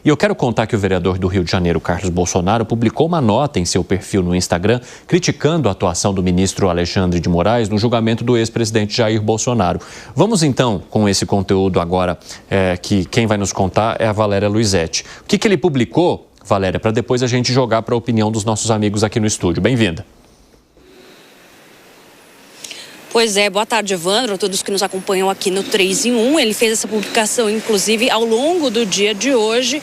E eu quero contar que o vereador do Rio de Janeiro, Carlos Bolsonaro, publicou uma nota em seu perfil no Instagram criticando a atuação do ministro Alexandre de Moraes no julgamento do ex-presidente Jair Bolsonaro. Vamos então com esse conteúdo agora, que quem vai nos contar é a Valéria Luizetti. O que ele publicou, Valéria, para depois a gente jogar para a opinião dos nossos amigos aqui no estúdio. Bem-vinda. Pois é, boa tarde, Evandro, a todos que nos acompanham aqui no 3 em 1. Ele fez essa publicação, inclusive, ao longo do dia de hoje,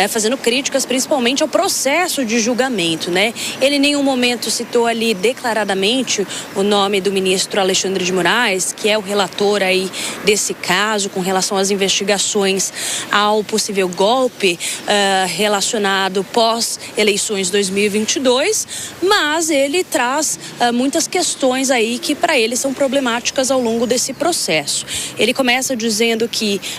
fazendo críticas principalmente ao processo de julgamento, né? Ele em nenhum momento citou ali declaradamente o nome do ministro Alexandre de Moraes, que é o relator aí desse caso, com relação às investigações ao possível golpe relacionado pós-eleições 2022, mas ele traz muitas questões aí que para ele são problemáticas ao longo desse processo. Ele começa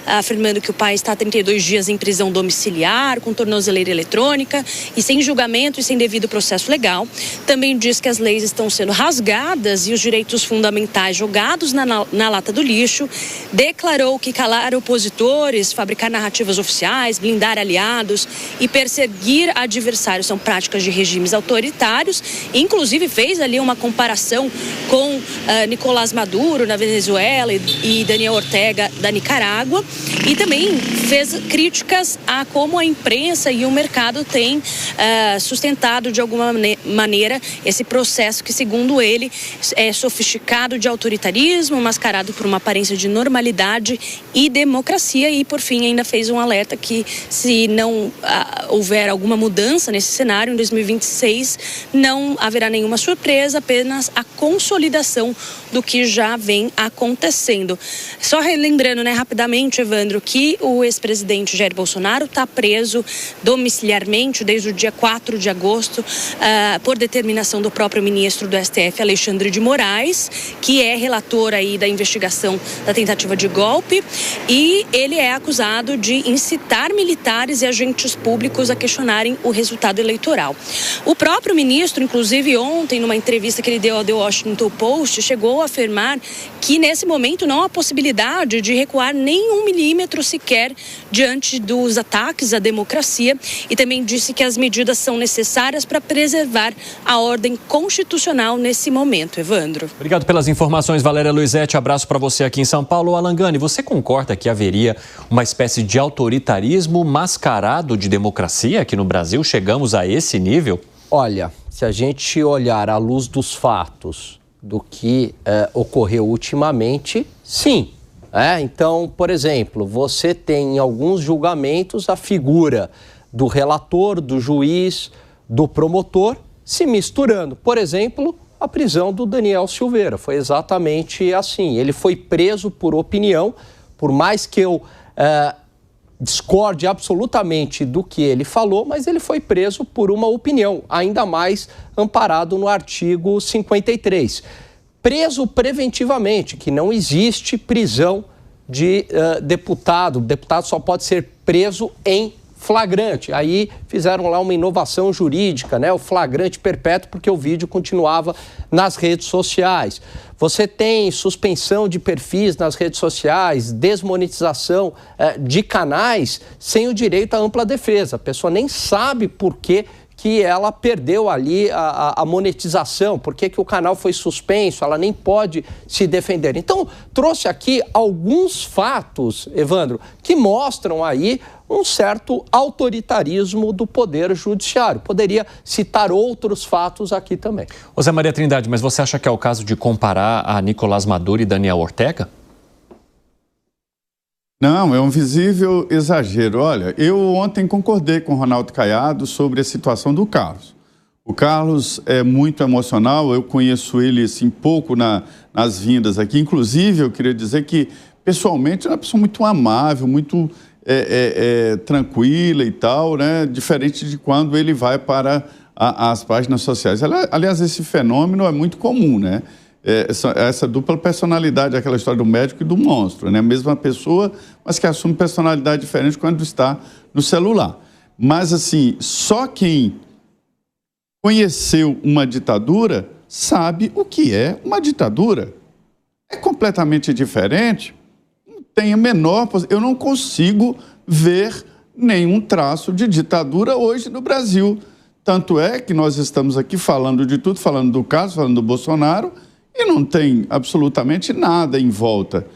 afirmando que o pai está há 32 dias em prisão domiciliar, com tornozeleira eletrônica e sem julgamento e sem devido processo legal. Também diz que as leis estão sendo rasgadas e os direitos fundamentais jogados na lata do lixo. Declarou que calar opositores, fabricar narrativas oficiais, blindar aliados e perseguir adversários são práticas de regimes autoritários. Inclusive fez ali uma comparação com Nicolás Maduro na Venezuela e Daniel Ortega da Nicarágua, e também fez críticas a como a imprensa e o mercado têm sustentado de alguma maneira esse processo que, segundo ele, é sofisticado de autoritarismo, mascarado por uma aparência de normalidade e democracia. E, por fim, ainda fez um alerta que, se não houver alguma mudança nesse cenário em 2026, não haverá nenhuma surpresa, apenas a consolidação do que já vem acontecendo. Só relembrando, rapidamente, Evandro, que o ex-presidente Jair Bolsonaro está preso domiciliarmente desde o dia 4 de agosto, por determinação do próprio ministro do STF, Alexandre de Moraes, que é relator aí da investigação da tentativa de golpe, e ele é acusado de incitar militares e agentes públicos a questionarem o resultado eleitoral. O próprio ministro, inclusive ontem, numa entrevista que ele deu ao The Washington Post, chegou a afirmar que nesse momento não há possibilidade de recuar nem 1 milímetro sequer diante dos ataques à democracia, e também disse que as medidas são necessárias para preservar a ordem constitucional nesse momento. Evandro. Obrigado pelas informações, Valéria Luizetti. Abraço para você aqui em São Paulo. Alan Gani, você concorda que haveria uma espécie de autoritarismo mascarado de democracia aqui no Brasil? Chegamos a esse nível? Olha, se a gente olhar à luz dos fatos do que ocorreu ultimamente, sim. Então, por exemplo, você tem em alguns julgamentos a figura do relator, do juiz, do promotor se misturando. Por exemplo, a prisão do Daniel Silveira foi exatamente assim. Ele foi preso por opinião, por mais que eu discorde absolutamente do que ele falou, mas ele foi preso por uma opinião, ainda mais amparado no artigo 53. Preso preventivamente, que não existe prisão de deputado. O deputado só pode ser preso em flagrante. Aí fizeram lá uma inovação jurídica, o flagrante perpétuo, porque o vídeo continuava nas redes sociais. Você tem suspensão de perfis nas redes sociais, desmonetização de canais sem o direito à ampla defesa. A pessoa nem sabe por que ela perdeu ali a monetização, por que o canal foi suspenso, ela nem pode se defender. Então, trouxe aqui alguns fatos, Evandro, que mostram aí um certo autoritarismo do Poder Judiciário. Poderia citar outros fatos aqui também. José Maria Trindade, mas você acha que é o caso de comparar a Nicolás Maduro e Daniel Ortega? Não, é um visível exagero. Olha, eu ontem concordei com o Ronaldo Caiado sobre a situação do Carlos. O Carlos é muito emocional, eu conheço ele assim, pouco nas vindas aqui. Inclusive, eu queria dizer que, pessoalmente, é uma pessoa muito amável, muito tranquila e tal, diferente de quando ele vai para as páginas sociais. Aliás, esse fenômeno é muito comum, essa dupla personalidade, aquela história do médico e do monstro, A mesma pessoa, mas que assume personalidade diferente quando está no celular. Mas, assim, só quem conheceu uma ditadura sabe o que é uma ditadura. É completamente diferente. Não tem a menor... Eu não consigo ver nenhum traço de ditadura hoje no Brasil. Tanto é que nós estamos aqui falando de tudo, falando do caso, falando do Bolsonaro, e não tem absolutamente nada em volta.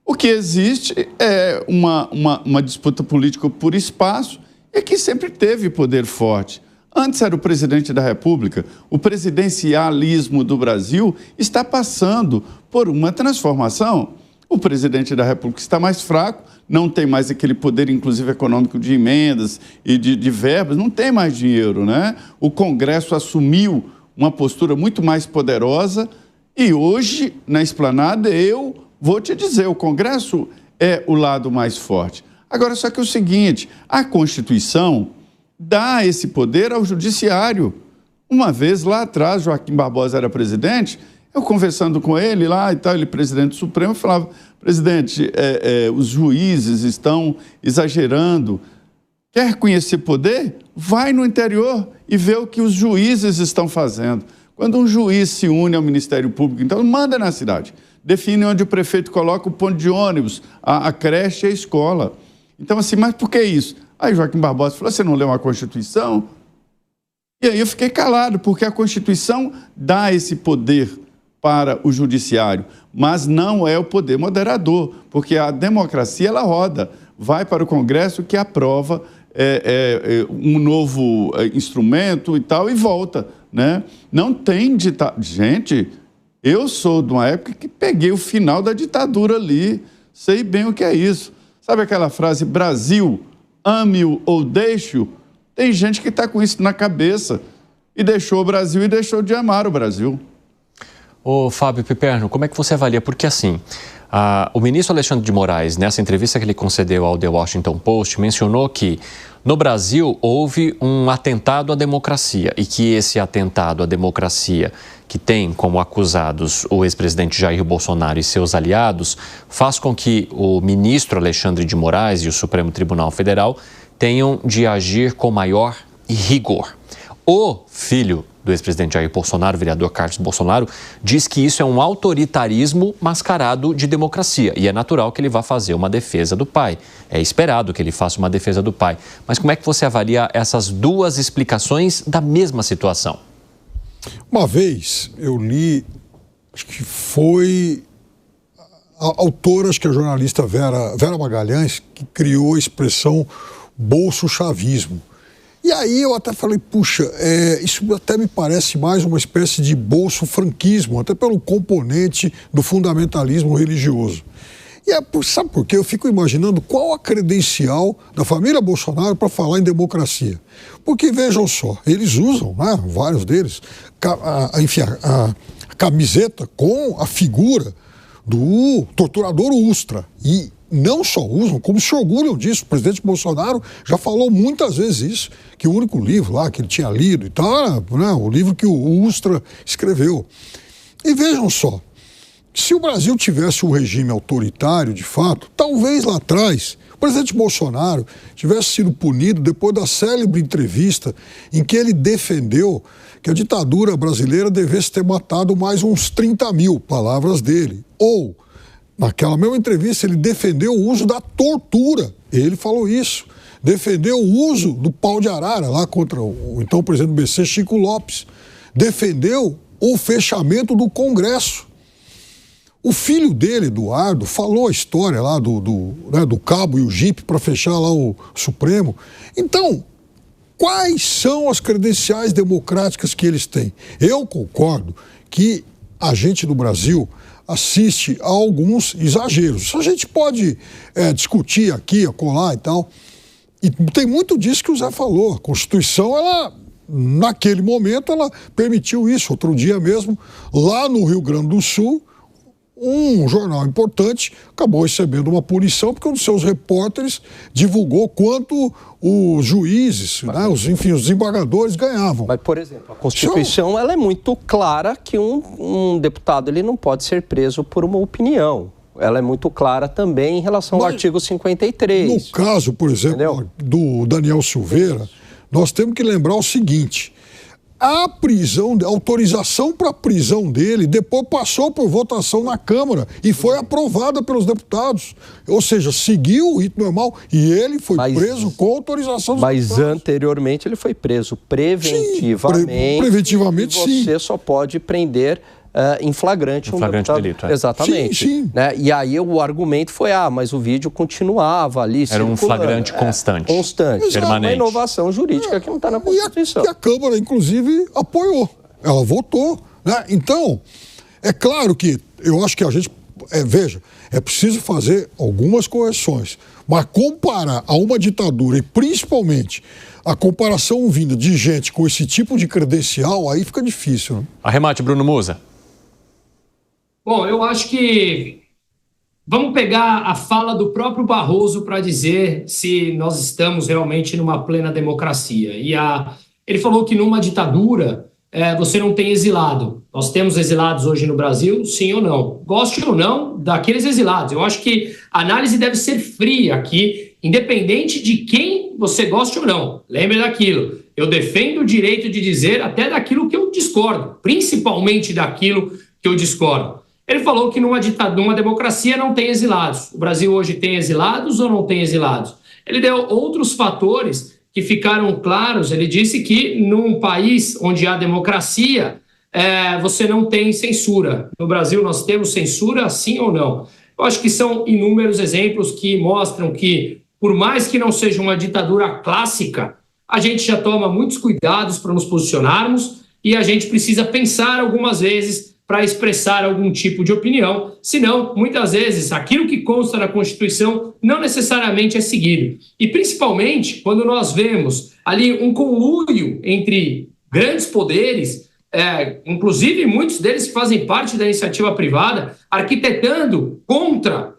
O que existe é uma disputa política por espaço e que sempre teve poder forte. Antes era o presidente da República. O presidencialismo do Brasil está passando por uma transformação. O presidente da República está mais fraco, não tem mais aquele poder, inclusive econômico, de emendas e de verbas, não tem mais dinheiro, né? O Congresso assumiu uma postura muito mais poderosa e hoje, na esplanada, eu vou te dizer, o Congresso é o lado mais forte. Agora, só que é o seguinte, a Constituição dá esse poder ao Judiciário. Uma vez, lá atrás, Joaquim Barbosa era presidente, eu conversando com ele lá e tal, ele presidente do Supremo, eu falava, presidente, os juízes estão exagerando. Quer conhecer poder? Vai no interior e vê o que os juízes estão fazendo. Quando um juiz se une ao Ministério Público, então manda na cidade, define onde o prefeito coloca o ponto de ônibus, a creche e a escola. Então, assim, mas por que isso? Aí Joaquim Barbosa falou, você não leu a Constituição? E aí eu fiquei calado, porque a Constituição dá esse poder para o Judiciário, mas não é o poder moderador, porque a democracia, ela roda, vai para o Congresso que aprova um novo instrumento e tal, e volta, né? Não tem ditadura. Gente, eu sou de uma época que peguei o final da ditadura ali, sei bem o que é isso. Sabe aquela frase, Brasil, ame-o ou deixe-o? Tem gente que está com isso na cabeça e deixou o Brasil e deixou de amar o Brasil. Ô, Fábio Piperno, como é que você avalia? Porque assim, o ministro Alexandre de Moraes, nessa entrevista que ele concedeu ao The Washington Post, mencionou que no Brasil houve um atentado à democracia e que esse atentado à democracia, que tem como acusados o ex-presidente Jair Bolsonaro e seus aliados, faz com que o ministro Alexandre de Moraes e o Supremo Tribunal Federal tenham de agir com maior rigor. O filho do ex-presidente Jair Bolsonaro, o vereador Carlos Bolsonaro, diz que isso é um autoritarismo mascarado de democracia e é natural que ele vá fazer uma defesa do pai. É esperado que ele faça uma defesa do pai. Mas como é que você avalia essas duas explicações da mesma situação? Uma vez eu li, acho que foi a autora, acho que é a jornalista Vera Magalhães, que criou a expressão bolso-chavismo. E aí eu até falei, puxa, isso até me parece mais uma espécie de bolso-franquismo, até pelo componente do fundamentalismo religioso. E sabe por quê? Eu fico imaginando qual a credencial da família Bolsonaro para falar em democracia. Porque, vejam só, eles usam, né, vários deles, a camiseta com a figura do torturador Ustra. E não só usam, como se orgulham disso. O presidente Bolsonaro já falou muitas vezes isso, que o único livro lá que ele tinha lido e tal, era, né, o livro que o Ustra escreveu. E vejam só, se o Brasil tivesse um regime autoritário, de fato, talvez lá atrás o presidente Bolsonaro tivesse sido punido depois da célebre entrevista em que ele defendeu que a ditadura brasileira devesse ter matado mais uns 30 mil, palavras dele. Ou, naquela mesma entrevista, ele defendeu o uso da tortura. Ele falou isso. Defendeu o uso do pau de arara lá contra o então presidente do BC, Chico Lopes. Defendeu o fechamento do Congresso. O filho dele, Eduardo, falou a história lá do cabo e o jipe para fechar lá o Supremo. Então, quais são as credenciais democráticas que eles têm? Eu concordo que a gente no Brasil assiste a alguns exageros. Isso a gente pode discutir aqui, acolá e tal. E tem muito disso que o Zé falou. A Constituição, ela, naquele momento, ela permitiu isso. Outro dia mesmo, lá no Rio Grande do Sul, um jornal importante acabou recebendo uma punição porque um dos seus repórteres divulgou quanto os juízes, né, os desembargadores ganhavam. Mas, por exemplo, a Constituição ela é muito clara que um deputado ele não pode ser preso por uma opinião. Ela é muito clara também em relação ao artigo 53. No caso, por exemplo, do Daniel Silveira, nós temos que lembrar o seguinte: a prisão, a autorização para a prisão dele, depois passou por votação na Câmara e foi aprovada pelos deputados. Ou seja, seguiu o rito normal e ele foi preso com autorização dos deputados. Mas anteriormente ele foi preso preventivamente. Sim, preventivamente, sim. Você só pode prender em flagrante um deputado. Delito, Exatamente. Sim. Né? E aí o argumento foi, mas o vídeo continuava ali. Era um flagrante constante. Constante. Permanente. Uma inovação jurídica que não está na Constituição. E a Câmara, inclusive, apoiou. Ela votou. Né? Então, é claro que eu acho que a gente... veja, é preciso fazer algumas correções. Mas comparar a uma ditadura, e principalmente a comparação vinda de gente com esse tipo de credencial, aí fica difícil. Né? Arremate, Bruno Musa. Bom, eu acho que vamos pegar a fala do próprio Barroso para dizer se nós estamos realmente numa plena democracia. Ele falou que numa ditadura você não tem exilado. Nós temos exilados hoje no Brasil, sim ou não? Goste ou não daqueles exilados. Eu acho que a análise deve ser fria aqui, independente de quem você goste ou não. Lembre daquilo. Eu defendo o direito de dizer até daquilo que eu discordo, principalmente daquilo que eu discordo. Ele falou que numa democracia não tem exilados. O Brasil hoje tem exilados ou não tem exilados? Ele deu outros fatores que ficaram claros. Ele disse que num país onde há democracia, você não tem censura. No Brasil nós temos censura, sim ou não? Eu acho que são inúmeros exemplos que mostram que, por mais que não seja uma ditadura clássica, a gente já toma muitos cuidados para nos posicionarmos e a gente precisa pensar algumas vezes para expressar algum tipo de opinião, senão, muitas vezes, aquilo que consta na Constituição não necessariamente é seguido. E, principalmente, quando nós vemos ali um conluio entre grandes poderes, inclusive muitos deles que fazem parte da iniciativa privada, arquitetando contra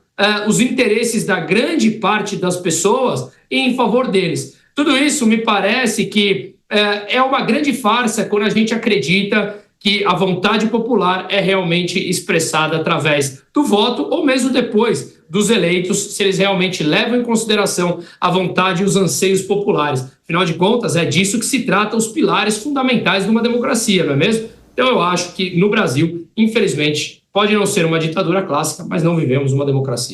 os interesses da grande parte das pessoas e em favor deles. Tudo isso me parece que é uma grande farsa quando a gente acredita que a vontade popular é realmente expressada através do voto ou mesmo depois dos eleitos, se eles realmente levam em consideração a vontade e os anseios populares. Afinal de contas, é disso que se trata os pilares fundamentais de uma democracia, não é mesmo? Então eu acho que no Brasil, infelizmente, pode não ser uma ditadura clássica, mas não vivemos uma democracia.